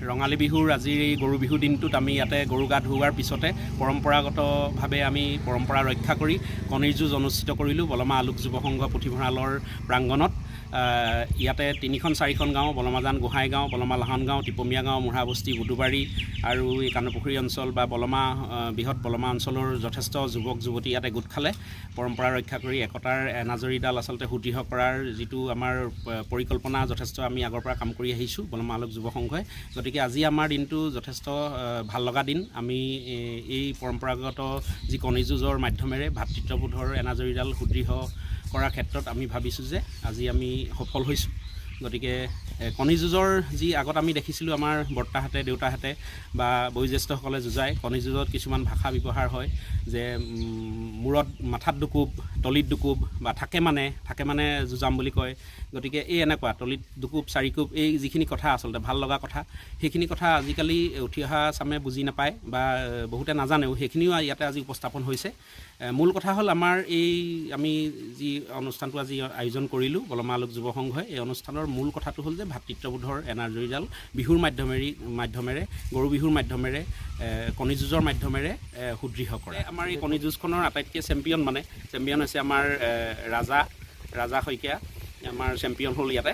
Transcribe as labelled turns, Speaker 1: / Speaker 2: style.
Speaker 1: ৰঙালী বিহুৰ আজিৰ এই গৰু বিহু দিনটোত আমি ইয়াতে গৰু গা ধুওৱাৰ পিছতে পৰম্পৰাগতভাৱে আমি পৰম্পৰা ৰক্ষা কৰি কণীৰ যুঁজ অনুষ্ঠিত কৰিলোঁ বলমা আলোক যুৱ সংঘ পুথিভঁৰালৰ প্ৰাংগণত। ইয়াতে 3-4খন গাঁও, বলমাজান গোহাঁই গাঁও, বলমা লাহন গাঁও, টিপমীয়া গাঁও, মুঢ়াবস্তি, বুদুবাৰী আৰু এই কানুপুখুৰী অঞ্চল বা বলমা বৃহৎ বলমা অঞ্চলৰ যথেষ্ট যুৱক যুৱতী ইয়াতে গোট খালে। পৰম্পৰা ৰক্ষা কৰি একতাৰ এনাজৰীডাল আচলতে সুদৃঢ় কৰাৰ যিটো আমাৰ পৰিকল্পনা যথেষ্ট আমি আগৰ পৰা কাম কৰি আহিছোঁ বলমা আলোক যুৱ সংঘই। গতিকে আজি আমাৰ দিনটো যথেষ্ট ভাল লগা দিন। আমি এই পৰম্পৰাগত যি কণী যুঁজৰ মাধ্যমেৰে ভাতৃত্ববোধৰ এনাজৰীডাল সুদৃঢ় কৰাৰ ক্ষেত্ৰত আমি ভাবিছোঁ যে আজি আমি সফল হৈছোঁ। গতিকে কণী যুঁজৰ যি আগত আমি দেখিছিলোঁ আমাৰ বৰ্তাহঁতে দেউতাহঁতে বা বয়োজ্যেষ্ঠসকলে যুঁজায়, কণী যুঁজত কিছুমান ভাষা ব্যৱহাৰ হয় যে মূৰত মাথাত দুকোব, তলিত দুকোব বা থাকে মানে যুঁজাম বুলি কয়। গতিকে এই এনেকুৱা তলিত দুকোব, চাৰিকোব, এই যিখিনি কথা আচলতে ভাল লগা কথা, সেইখিনি কথা আজিকালি উঠি অহা চামে বুজি নাপায় বা বহুতে নাজানেও, সেইখিনিও ইয়াতে আজি উপস্থাপন হৈছে। মূল কথা হ'ল আমাৰ আমি যি অনুষ্ঠানটো আজি আয়োজন কৰিলোঁ বলমা আলোক যুৱ সংঘই, এই অনুষ্ঠানৰ মূল কথাটো হ'ল যে ভাতৃত্ববোধৰ এনাজৰীডাল বিহুৰ মাধ্যমেৰে গৰু বিহুৰ মাধ্যমেৰে কণী যুঁজৰ মাধ্যমেৰে সুদৃঢ় কৰে। আমাৰ এই কণী যুঁজখনৰ আটাইতকৈ চেম্পিয়ন হৈছে আমাৰ ৰাজা শইকীয়া, আমাৰ চেম্পিয়ন হ'ল ইয়াতে।